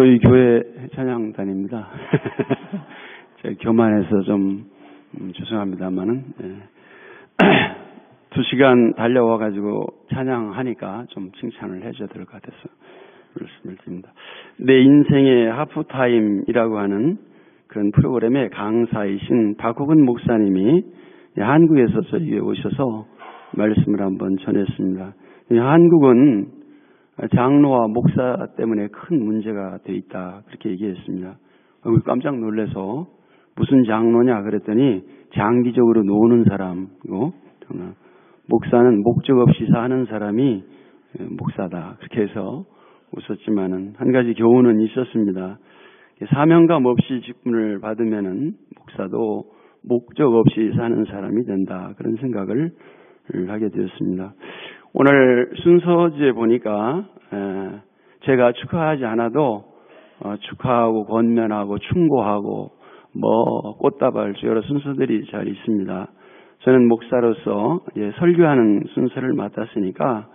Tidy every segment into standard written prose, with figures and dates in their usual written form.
저희 교회 찬양단입니다. 제가 교만해서 좀 죄송합니다만은 2시간 달려와가지고 찬양하니까 좀 칭찬을 해줘야 될 것 같아서 말씀을 드립니다. 내 인생의 하프타임이라고 하는 그런 프로그램의 강사이신 박국은 목사님이 한국에서 저희에 오셔서 말씀을 한번 전했습니다. 한국은 장로와 목사 때문에 큰 문제가 돼 있다 그렇게 얘기했습니다. 깜짝 놀라서 무슨 장로냐 그랬더니 장기적으로 노는 사람이고 목사는 목적 없이 사는 사람이 목사다 그렇게 해서 웃었지만은 한 가지 교훈은 있었습니다. 사명감 없이 직분을 받으면은 목사도 목적 없이 사는 사람이 된다 그런 생각을 하게 되었습니다. 오늘 순서지에 보니까 제가 축하하지 않아도 축하하고 권면하고 충고하고 꽃다발 여러 순서들이 잘 있습니다. 저는 목사로서 설교하는 순서를 맡았으니까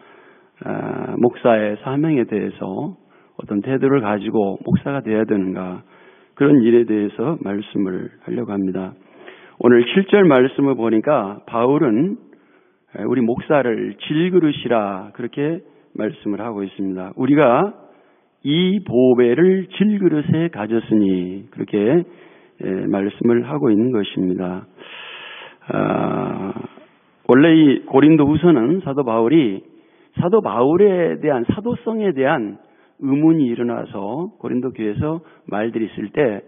목사의 사명에 대해서 어떤 태도를 가지고 목사가 되어야 되는가 그런 일에 대해서 말씀을 하려고 합니다. 오늘 7절 말씀을 보니까 바울은 우리 목사를 질그릇이라 그렇게 말씀을 하고 있습니다. 우리가 이 보배를 질그릇에 가졌으니 그렇게 말씀을 하고 있는 것입니다. 원래 이 고린도후서는 사도 바울에 대한 사도성에 대한 의문이 일어나서 고린도 교회에서 말들이 있을 때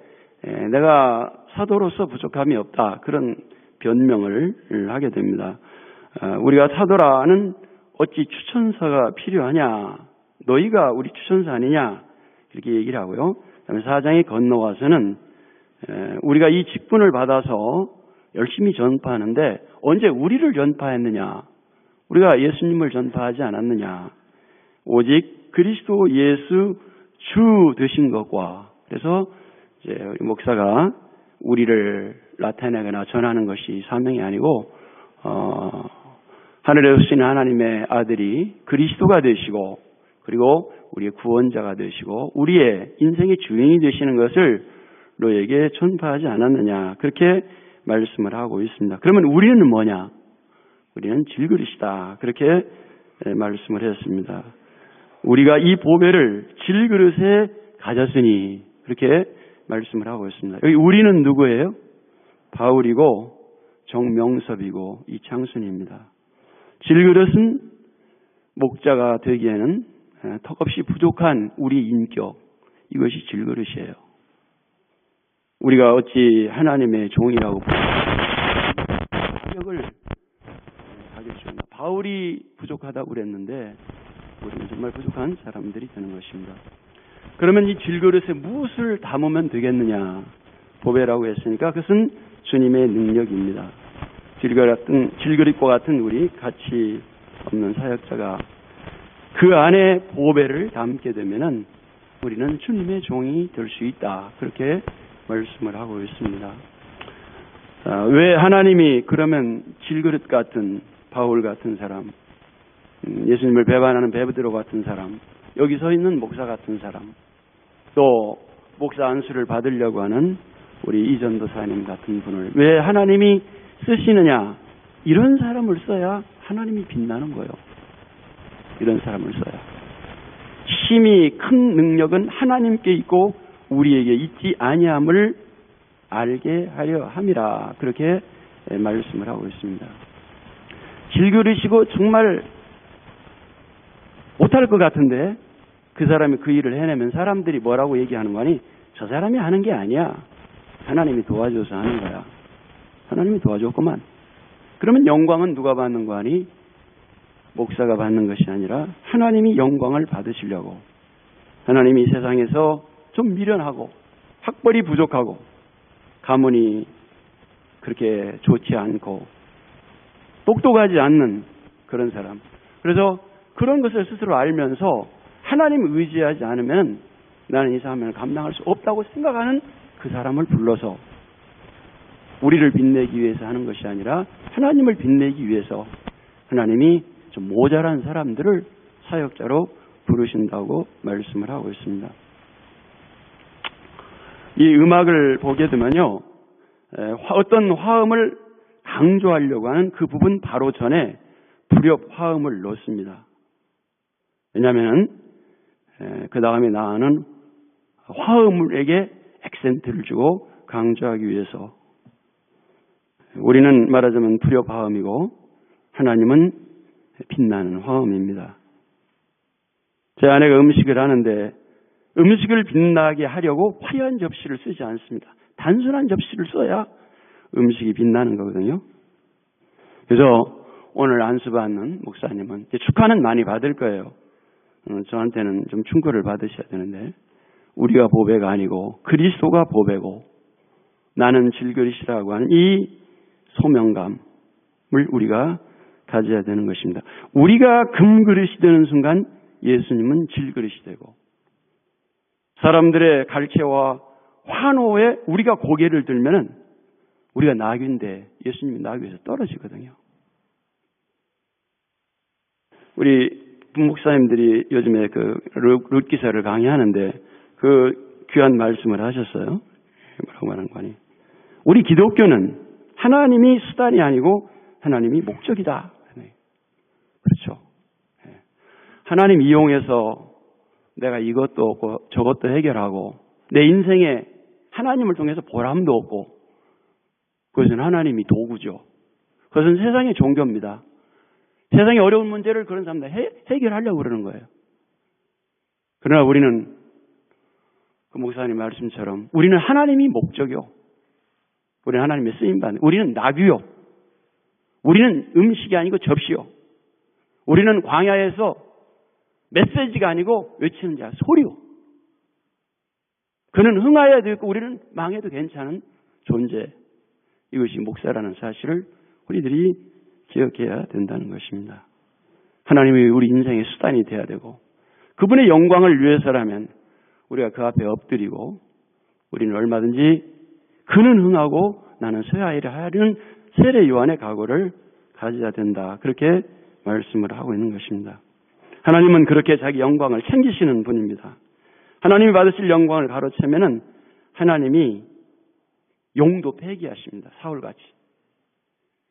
내가 사도로서 부족함이 없다 그런 변명을 하게 됩니다. 우리가 사도라는 어찌 추천서가 필요하냐 너희가 우리 추천서 아니냐 이렇게 얘기를 하고요. 그다음에 4장에 건너와서는 우리가 이 직분을 받아서 열심히 전파하는데 언제 우리를 전파했느냐 우리가 예수님을 전파하지 않았느냐 오직 그리스도 예수 주 되신 것과 그래서 이제 우리 목사가 우리를 나타내거나 전하는 것이 사명이 아니고 하늘에 오신 하나님의 아들이 그리스도가 되시고 그리고 우리의 구원자가 되시고 우리의 인생의 주인이 되시는 것을 너에게 전파하지 않았느냐 그렇게 말씀을 하고 있습니다. 그러면 우리는 뭐냐? 우리는 질그릇이다 그렇게 말씀을 했습니다. 우리가 이 보배를 질그릇에 가졌으니 그렇게 말씀을 하고 있습니다. 여기 우리는 누구예요? 바울이고 정명섭이고 이창순입니다. 질그릇은 목자가 되기에는 턱없이 부족한 우리 인격 이것이 질그릇이에요. 우리가 어찌 하나님의 종이라고 인격을 가졌습니다. 바울이 부족하다고 그랬는데 우리는 정말 부족한 사람들이 되는 것입니다. 그러면 이 질그릇에 무엇을 담으면 되겠느냐? 보배라고 했으니까 그것은 주님의 능력입니다. 질그릇과 같은 우리 가치 없는 사역자가 그 안에 보배를 담게 되면은 우리는 주님의 종이 될 수 있다. 그렇게 말씀을 하고 있습니다. 왜 하나님이 그러면 질그릇 같은 바울 같은 사람, 예수님을 배반하는 베드로 같은 사람, 여기 서 있는 목사 같은 사람, 또 목사 안수를 받으려고 하는 우리 이전도사님 같은 분을 왜 하나님이 쓰시느냐? 이런 사람을 써야 하나님이 빛나는 거예요. 이런 사람을 써야. 심히 큰 능력은 하나님께 있고 우리에게 있지 아니함을 알게 하려 함이라 그렇게 말씀을 하고 있습니다. 질그릇이고 정말 못할 것 같은데 그 사람이 그 일을 해내면 사람들이 뭐라고 얘기하는 거니? 저 사람이 하는 게 아니야. 하나님이 도와줘서 하는 거야. 하나님이 도와줬구만. 그러면 영광은 누가 받는 거 아니? 목사가 받는 것이 아니라 하나님이 영광을 받으시려고 하나님이 세상에서 좀 미련하고 학벌이 부족하고 가문이 그렇게 좋지 않고 똑똑하지 않는 그런 사람 그래서 그런 것을 스스로 알면서 하나님을 의지하지 않으면 나는 이 사람을 감당할 수 없다고 생각하는 그 사람을 불러서 우리를 빛내기 위해서 하는 것이 아니라 하나님을 빛내기 위해서 하나님이 좀 모자란 사람들을 사역자로 부르신다고 말씀을 하고 있습니다. 이 음악을 보게 되면요, 어떤 화음을 강조하려고 하는 그 부분 바로 전에 불협 화음을 넣습니다. 왜냐하면 그 다음에 나오는 화음에게 액센트를 주고 강조하기 위해서. 우리는 말하자면 불협 화음이고 하나님은 빛나는 화음입니다. 제 아내가 음식을 하는데 음식을 빛나게 하려고 화려한 접시를 쓰지 않습니다. 단순한 접시를 써야 음식이 빛나는 거거든요. 그래서 오늘 안수받는 목사님은 축하는 많이 받을 거예요. 저한테는 좀 충고를 받으셔야 되는데, 우리가 보배가 아니고 그리스도가 보배고 나는 질그릇이라고 하는 이 소명감을 우리가 가져야 되는 것입니다. 우리가 금그릇이 되는 순간 예수님은 질그릇이 되고, 사람들의 갈채와 환호에 우리가 고개를 들면은 우리가 나귀인데 예수님이 나귀에서 떨어지거든요. 우리 부목사님들이 요즘에 그 룻기서를 강의하는데 그 귀한 말씀을 하셨어요. 뭐라고 말하는 거니? 우리 기독교는 하나님이 수단이 아니고 하나님이 목적이다. 그렇죠. 하나님 이용해서 내가 이것도 없고 저것도 해결하고 내 인생에 하나님을 통해서 보람도 없고, 그것은 하나님이 도구죠. 그것은 세상의 종교입니다. 세상의 어려운 문제를 그런 사람들 해결하려고 그러는 거예요. 그러나 우리는 그 목사님 말씀처럼 우리는 하나님이 목적이요. 우리는 하나님의 쓰임받는, 우리는 나귀요. 우리는 음식이 아니고 접시요. 우리는 광야에서 메시지가 아니고 외치는 자, 소리요. 그는 흥하여도 있고 우리는 망해도 괜찮은 존재. 이것이 목사라는 사실을 우리들이 기억해야 된다는 것입니다. 하나님이 우리 인생의 수단이 되어야 되고, 그분의 영광을 위해서라면 우리가 그 앞에 엎드리고, 우리는 얼마든지 그는 흥하고 나는 쇠하리라 하는 세례 요한의 각오를 가져야 된다. 그렇게 말씀을 하고 있는 것입니다. 하나님은 그렇게 자기 영광을 챙기시는 분입니다. 하나님이 받으실 영광을 가로채면은 하나님이 용도 폐기하십니다. 사울같이.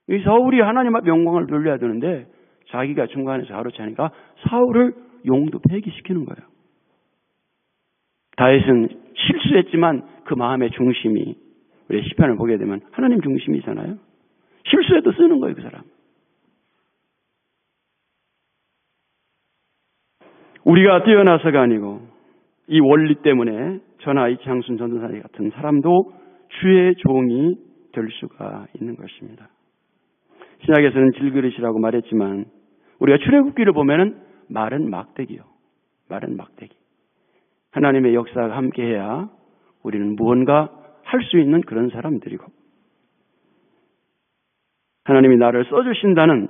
이 사울이 하나님 앞에 영광을 돌려야 되는데 자기가 중간에서 가로채니까 사울을 용도 폐기시키는 거예요. 다윗은 실수했지만 그 마음의 중심이, 우리 시편을 보게 되면 하나님 중심이잖아요. 실수해도 쓰는 거예요, 그 사람. 우리가 뛰어나서가 아니고 이 원리 때문에 저나 이창순 전도사 같은 사람도 주의 종이 될 수가 있는 것입니다. 신약에서는 질그릇이라고 말했지만 우리가 출애굽기를 보면은 말은 막대기요. 말은 막대기. 하나님의 역사가 함께해야 우리는 무언가 할 수 있는 그런 사람들이고, 하나님이 나를 써주신다는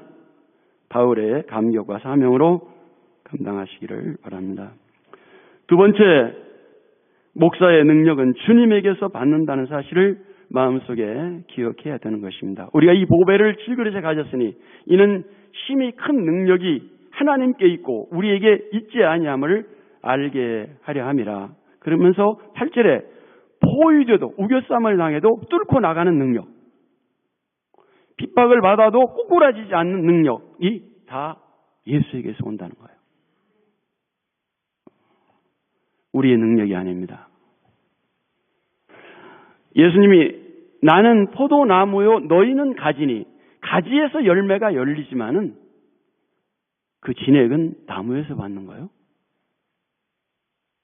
바울의 감격과 사명으로 감당하시기를 바랍니다. 두 번째, 목사의 능력은 주님에게서 받는다는 사실을 마음속에 기억해야 되는 것입니다. 우리가 이 보배를 질그릇에 가졌으니 이는 심히 큰 능력이 하나님께 있고 우리에게 있지 아니함을 알게 하려 함이라. 그러면서 8절에 포위되도 우겨쌈을 당해도 뚫고 나가는 능력, 핍박을 받아도 꼬꾸라지지 않는 능력이 다 예수에게서 온다는 거예요. 우리의 능력이 아닙니다. 예수님이 나는 포도나무요 너희는 가지니, 가지에서 열매가 열리지만은 그 진액은 나무에서 받는 거예요.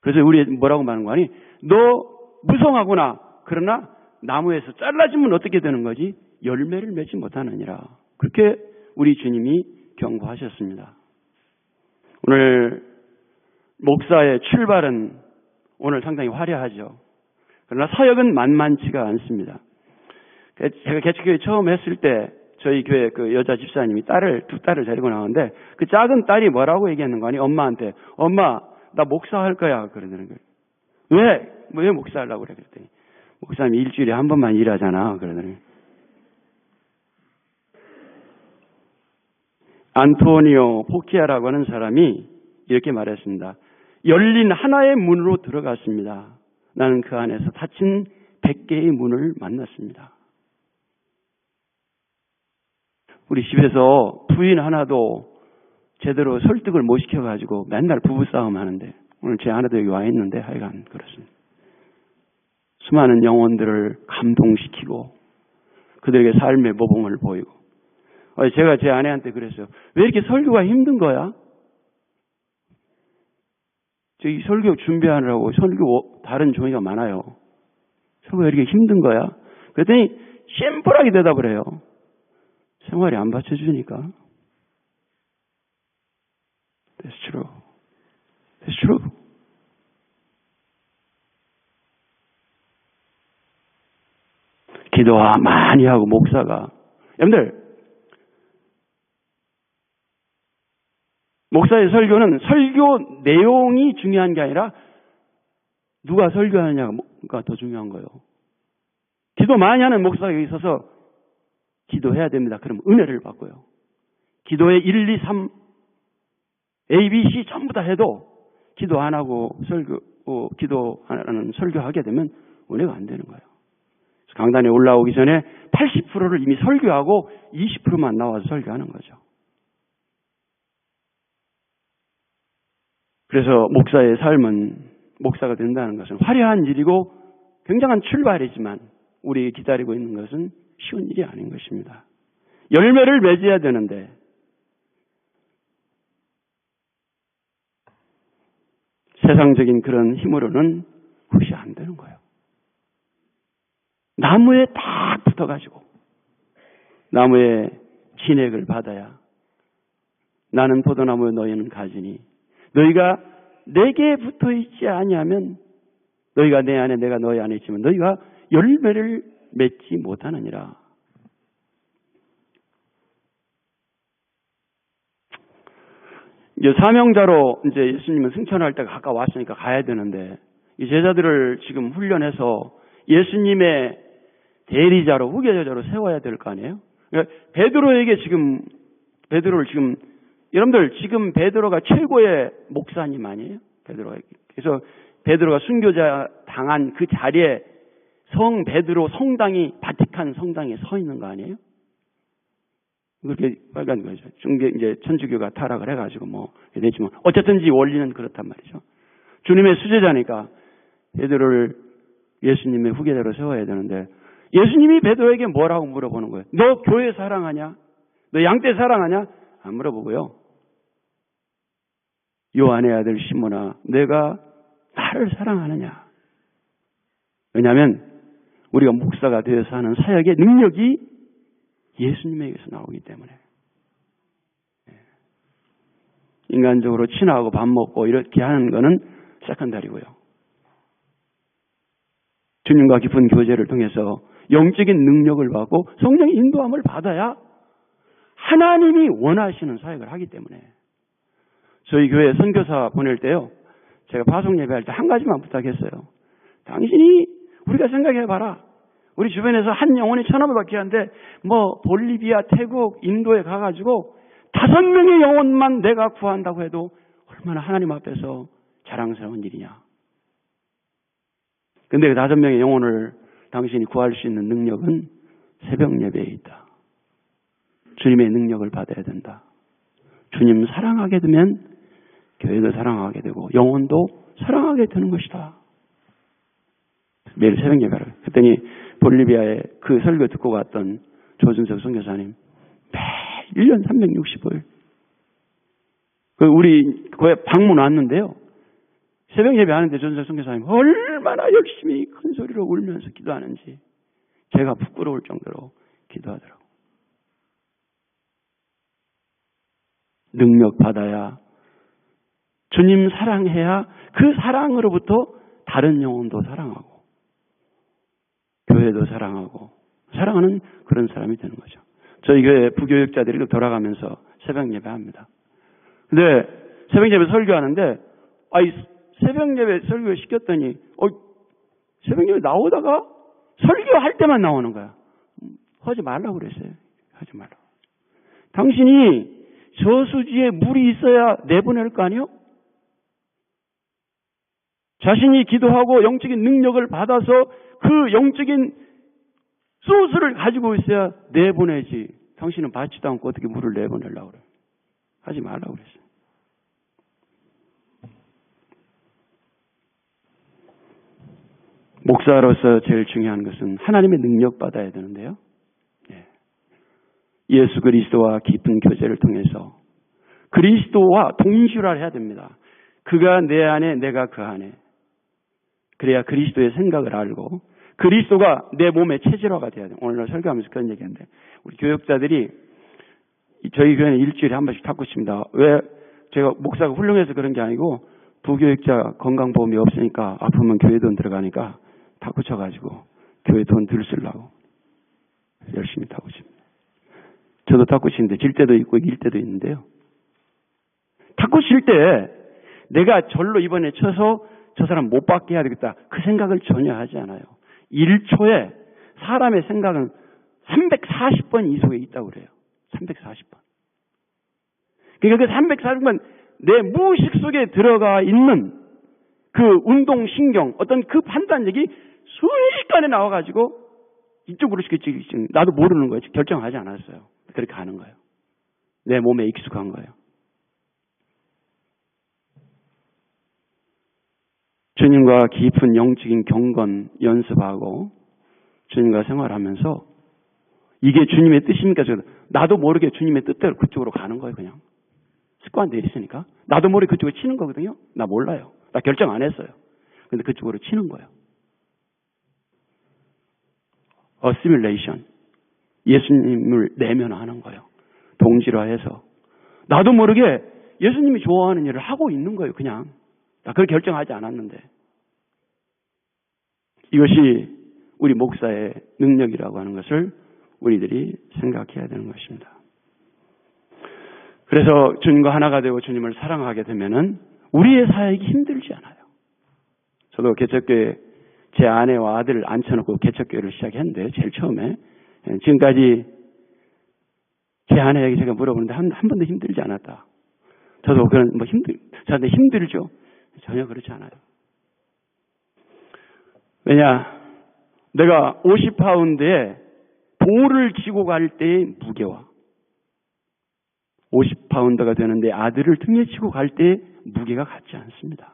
그래서 우리 뭐라고 말하는 거 아니? 너 무성하구나. 그러나 나무에서 잘라지면 어떻게 되는 거지? 열매를 맺지 못하느니라. 그렇게 우리 주님이 경고하셨습니다. 오늘 목사의 출발은 오늘 상당히 화려하죠. 그러나 사역은 만만치가 않습니다. 제가 개척교회 처음 했을 때 저희 교회 그 여자 집사님이 두 딸을 데리고 나오는데 그 작은 딸이 뭐라고 얘기하는 거 아니? 엄마한테 엄마 나 목사할 거야 그러는 거예요. 왜 목사하려고 그래? 그랬더니 목사님이 일주일에 한 번만 일하잖아 그러더니 안토니오 포키아라고 하는 사람이 이렇게 말했습니다. 열린 하나의 문으로 들어갔습니다. 나는 그 안에서 닫힌 100개의 문을 만났습니다. 우리 집에서 부인 하나도 제대로 설득을 못 시켜가지고 맨날 부부싸움 하는데, 오늘 제 아내도 여기 와 있는데 하여간 그렇습니다. 수많은 영혼들을 감동시키고 그들에게 삶의 모범을 보이고. 제가 제 아내한테 그랬어요. 왜 이렇게 설교가 힘든 거야? 저기 설교 준비하느라고 설교 다른 종이가 많아요. 설교가 이렇게 힘든 거야? 그랬더니 심플하게 대답을 해요. 생활이 안 받쳐주니까. That's true. That's true. 기도 많이 하고 목사가, 여러분들 목사의 설교는 설교 내용이 중요한 게 아니라 누가 설교하느냐가 더 중요한 거예요. 기도 많이 하는 목사가 여기 있어서 기도해야 됩니다. 그럼 은혜를 받고요. 기도의 1, 2, 3 A, B, C 전부 다 해도 기도 안 하고 기도 안 하는 설교하게 되면 은혜가 안 되는 거예요. 강단에 올라오기 전에 80%를 이미 설교하고 20%만 나와서 설교하는 거죠. 그래서 목사의 삶은, 목사가 된다는 것은 화려한 일이고 굉장한 출발이지만 우리 기다리고 있는 것은 쉬운 일이 아닌 것입니다. 열매를 맺어야 되는데 세상적인 그런 힘으로는 그것이 안 되는 거예요. 나무에 딱 붙어가지고 나무의 진액을 받아야, 나는 포도나무에 너희는 가지니 너희가 내게 붙어 있지 아니하면, 너희가 내 안에 내가 너희 안에 있지만 너희가 열매를 맺지 못하느니라. 이제 사명자로 이제 예수님은 승천할 때가 가까웠으니까 가야 되는데, 이 제자들을 지금 훈련해서 예수님의 대리자로, 후계자로 세워야 될 거 아니에요? 그러니까 베드로를 지금 여러분들 지금 베드로가 최고의 목사님 아니에요? 베드로가. 그래서 베드로가 순교자 당한 그 자리에 성 베드로 성당이, 바티칸 성당에 서 있는 거 아니에요? 그렇게 빨간 거죠. 이제 천주교가 타락을 해가지고 됐지만 어쨌든지 원리는 그렇단 말이죠. 주님의 수제자니까 베드로를 예수님의 후계자로 세워야 되는데, 예수님이 베드로에게 뭐라고 물어보는 거예요? 너 교회 사랑하냐? 너 양떼 사랑하냐? 안 물어보고요. 요한의 아들 시몬아, 내가 나를 사랑하느냐? 왜냐하면 우리가 목사가 되어서 하는 사역의 능력이 예수님에게서 나오기 때문에. 인간적으로 친하고 밥 먹고 이렇게 하는 거는 세컨다리고요. 주님과 깊은 교제를 통해서 영적인 능력을 받고 성령의 인도함을 받아야 하나님이 원하시는 사역을 하기 때문에. 저희 교회 선교사 보낼 때요, 제가 파송 예배할 때 한 가지만 부탁했어요. 당신이, 우리가 생각해봐라. 우리 주변에서 한 영혼이 1,000원 받게 하는데 볼리비아, 태국, 인도에 가가지고 5명의 영혼만 내가 구한다고 해도 얼마나 하나님 앞에서 자랑스러운 일이냐. 근데 그 5명의 영혼을 당신이 구할 수 있는 능력은 새벽 예배에 있다. 주님의 능력을 받아야 된다. 주님 사랑하게 되면 교회도 사랑하게 되고 영혼도 사랑하게 되는 것이다. 매일 새벽 예배를. 그랬더니 볼리비아에 그 설교 듣고 갔던 조준석 선교사님, 매일 1년 365일 우리 교회 방문 왔는데요, 새벽 예배 하는데 조준석 선교사님 얼마나 열심히 큰 소리로 울면서 기도하는지 제가 부끄러울 정도로 기도하더라고요. 능력 받아야, 주님 사랑해야 그 사랑으로부터 다른 영혼도 사랑하고 교회도 사랑하고 사랑하는 그런 사람이 되는 거죠. 저희 교회 부교육자들이 돌아가면서 새벽 예배합니다. 근데 새벽 예배 설교하는데 새벽 예배 설교 시켰더니 새벽 예배 나오다가 설교할 때만 나오는 거야. 하지 말라고 그랬어요. 하지 말라고. 당신이 저수지에 물이 있어야 내보낼 거 아니요? 자신이 기도하고 영적인 능력을 받아서 그 영적인 소스를 가지고 있어야 내보내지. 당신은 받지도 않고 어떻게 물을 내보내려고 그래요. 하지 말라고 그랬어요. 목사로서 제일 중요한 것은 하나님의 능력 받아야 되는데요. 예수 그리스도와 깊은 교제를 통해서 그리스도와 동질화를 해야 됩니다. 그가 내 안에, 내가 그 안에. 그래야 그리스도의 생각을 알고 그리스도가 내 몸의 체질화가 돼야 돼요. 오늘 설교하면서 그런 얘기했는데 우리 교역자들이 저희 교회는 일주일에 한 번씩 탁구 칩니다. 왜? 제가 목사가 훌륭해서 그런 게 아니고 부교역자 건강보험이 없으니까 아프면 교회 돈 들어가니까 탁구 쳐가지고 교회 돈 덜 쓰려고 열심히 탁구 칩니다. 저도 탁구 치는데 질 때도 있고 이길 때도 있는데요. 탁구 칠 때 내가 절로 이번에 쳐서 저 사람 못 받게 해야 되겠다. 그 생각을 전혀 하지 않아요. 1초에 사람의 생각은 340번 이속에 있다고 그래요. 340번. 그러니까 그 340번 내 무의식 속에 들어가 있는 그 운동신경, 어떤 그 판단력이 순식간에 나와가지고 이쪽으로 시켰지. 나도 모르는 거예요. 결정하지 않았어요. 그렇게 하는 거예요. 내 몸에 익숙한 거예요. 주님과 깊은 영적인 경건 연습하고 주님과 생활하면서 이게 주님의 뜻입니까? 나도 모르게 주님의 뜻대로 그쪽으로 가는 거예요. 그냥 습관되어 있으니까 나도 모르게 그쪽으로 치는 거거든요. 나 몰라요. 나 결정 안 했어요. 근데 그쪽으로 치는 거예요. 어시뮬레이션. 예수님을 내면화하는 거예요. 동질화해서 나도 모르게 예수님이 좋아하는 일을 하고 있는 거예요. 그냥 나 그걸 결정하지 않았는데 이것이 우리 목사의 능력이라고 하는 것을 우리들이 생각해야 되는 것입니다. 그래서 주님과 하나가 되고 주님을 사랑하게 되면은 우리의 사역이 힘들지 않아요. 저도 개척교회 제 아내와 아들을 앉혀놓고 개척교회를 시작했는데 제일 처음에 지금까지 제 아내에게 제가 물어보는데 한 번도 힘들지 않았다. 저도 그런 저한테 힘들죠. 전혀 그렇지 않아요. 왜냐? 내가 50파운드에 돌을 지고 갈 때의 무게와 50파운드가 되는데 아들을 등에 지고 갈 때의 무게가 같지 않습니다.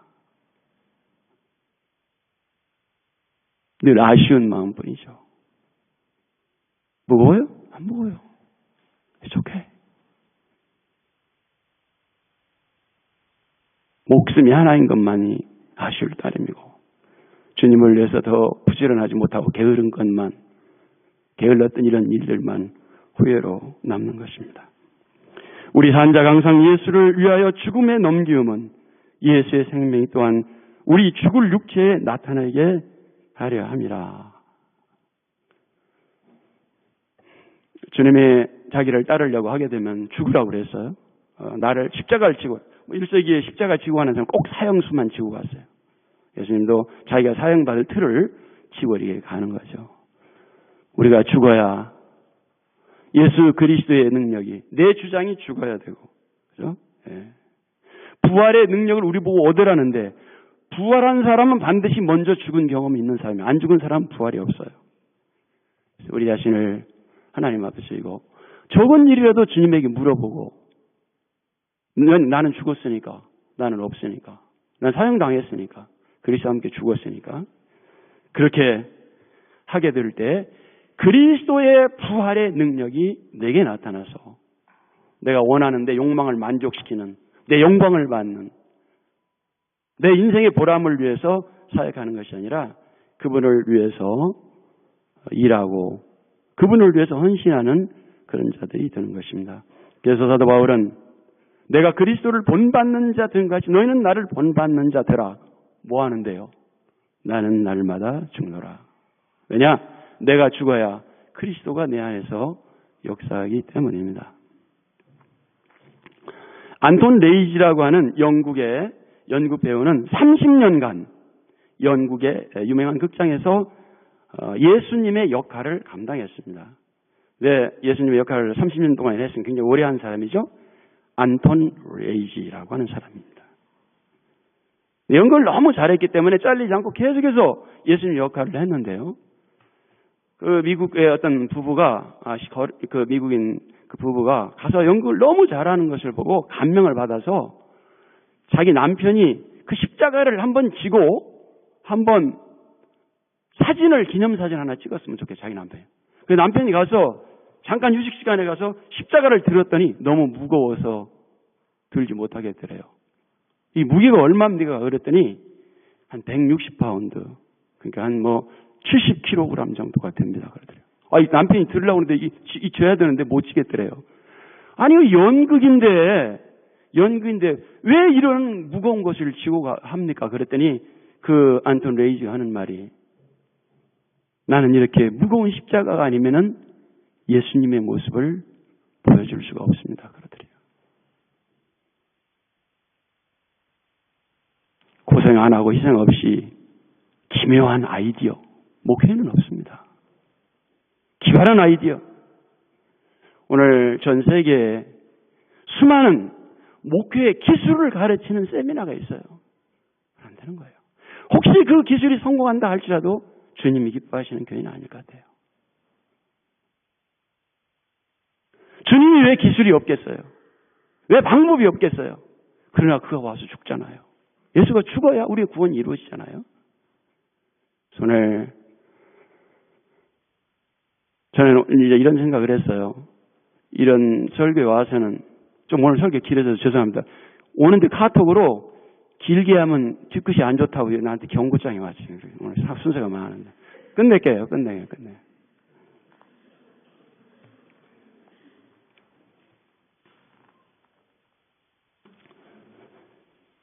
늘 아쉬운 마음뿐이죠. 무거워요? 안 무거워요. It's okay. 목숨이 하나인 것만이 아쉬울 따름이고 주님을 위해서 더 부지런하지 못하고 게으른 것만 게을렀던 이런 일들만 후회로 남는 것입니다. 우리 산자 항상 예수를 위하여 죽음에 넘기움은 예수의 생명이 또한 우리 죽을 육체에 나타나게 하려 함이라. 주님이 자기를 따르려고 하게 되면 죽으라고 그랬어요. 나를 십자가를 지고 1세기에 십자가 지고 가는 사람 꼭 사형수만 지고 갔어요. 예수님도 자기가 사형받을 틀을 지워리게 가는 거죠. 우리가 죽어야 예수 그리스도의 능력이 내 주장이 죽어야 되고 그죠? 예. 부활의 능력을 우리 보고 얻으라는데 부활한 사람은 반드시 먼저 죽은 경험이 있는 사람이에요. 안 죽은 사람은 부활이 없어요. 우리 자신을 하나님 앞에 쓰이고 적은 일이라도 주님에게 물어보고 나는 죽었으니까 나는 없으니까 난 사형당했으니까 그리스도와 함께 죽었으니까 그렇게 하게 될 때 그리스도의 부활의 능력이 내게 나타나서 내가 원하는 내 욕망을 만족시키는 내 영광을 받는 내 인생의 보람을 위해서 사역하는 것이 아니라 그분을 위해서 일하고 그분을 위해서 헌신하는 그런 자들이 되는 것입니다. 그래서 사도 바울은 내가 그리스도를 본받는 자 된 같이 너희는 나를 본받는 자 되라. 뭐 하는데요? 나는 날마다 죽노라. 왜냐? 내가 죽어야 그리스도가 내 안에서 역사하기 때문입니다. 안톤 레이지라고 하는 영국의 연극 배우는 30년간 영국의 유명한 극장에서 예수님의 역할을 감당했습니다. 왜 예수님의 역할을 30년 동안 했으면 굉장히 오래 한 사람이죠. 안톤 레이지라고 하는 사람입니다. 연극을 너무 잘했기 때문에 잘리지 않고 계속해서 예수님 역할을 했는데요. 그 미국의 어떤 부부가, 그 미국인 그 부부가 가서 연극을 너무 잘하는 것을 보고 감명을 받아서 자기 남편이 그 십자가를 한번 지고 한번 사진을, 기념사진 하나 찍었으면 좋겠어요, 자기 남편이. 그 남편이 가서 잠깐 휴식 시간에 가서 십자가를 들었더니 너무 무거워서 들지 못하겠더래요. 이 무게가 얼마입니까? 그랬더니 한 160파운드. 그러니까 한 70kg 정도가 됩니다. 그러더래요. 이 남편이 들으려고 하는데 이 져야 되는데 못 지겠더래요. 아니, 연극인데 왜 이런 무거운 것을 지고 합니까? 그랬더니 그 안톤 레이지가 하는 말이, 나는 이렇게 무거운 십자가가 아니면은 예수님의 모습을 보여줄 수가 없습니다. 그러더래요. 고생 안 하고 희생 없이 기묘한 아이디어, 목회는 없습니다. 기발한 아이디어. 오늘 전 세계에 수많은 목회의 기술을 가르치는 세미나가 있어요. 안 되는 거예요. 혹시 그 기술이 성공한다 할지라도 주님이 기뻐하시는 교회는 아닐 것 같아요. 주님이 왜 기술이 없겠어요? 왜 방법이 없겠어요? 그러나 그가 와서 죽잖아요. 예수가 죽어야 우리의 구원이 이루어지잖아요. 오늘 저는 이제 이런 생각을 했어요. 이런 설교에 와서는, 좀 오늘 설교 길어져서 죄송합니다. 오는데 카톡으로 길게 하면 뒤끝이 안 좋다고 나한테 경고장이 왔어요. 오늘 순서가 많은데. 끝낼게요. 끝내.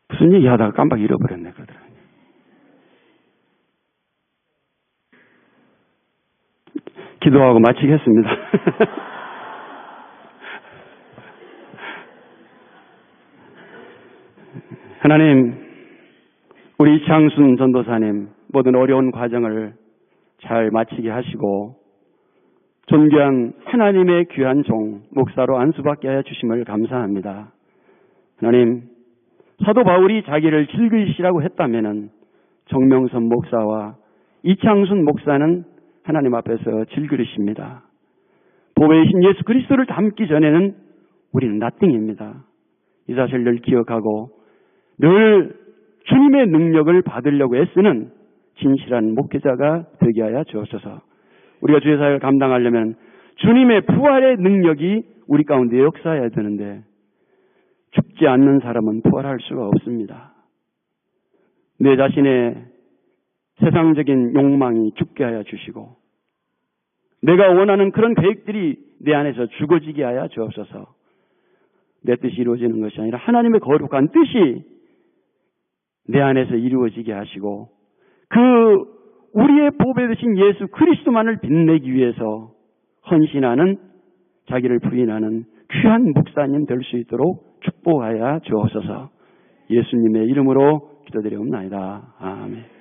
무슨 얘기 하다가 깜빡 잃어버렸네, 그러더라고요. 기도하고 마치겠습니다. 하나님, 우리 이창순 전도사님 모든 어려운 과정을 잘 마치게 하시고 존귀한 하나님의 귀한 종 목사로 안수받게 하여 주심을 감사합니다. 하나님, 사도 바울이 자기를 질그리시라고 했다면은 정명선 목사와 이창순 목사는 하나님 앞에서 질그리십니다. 보배이신 예수 그리스도를 닮기 전에는 우리는 나띵입니다. 이 사실을 늘 기억하고 늘 주님의 능력을 받으려고 애쓰는 진실한 목회자가 되게 하여 주옵소서. 우리가 주의 사역을 감당하려면 주님의 부활의 능력이 우리 가운데 역사해야 되는데 죽지 않는 사람은 부활할 수가 없습니다. 내 자신의 세상적인 욕망이 죽게 하여 주시고 내가 원하는 그런 계획들이 내 안에서 죽어지게 하여 주옵소서. 내 뜻이 이루어지는 것이 아니라 하나님의 거룩한 뜻이 내 안에서 이루어지게 하시고 그 우리의 보배 되신 예수 그리스도만을 빛내기 위해서 헌신하는, 자기를 부인하는 귀한 목사님 될 수 있도록 축복하여 주옵소서. 예수님의 이름으로 기도드리옵나이다. 아멘.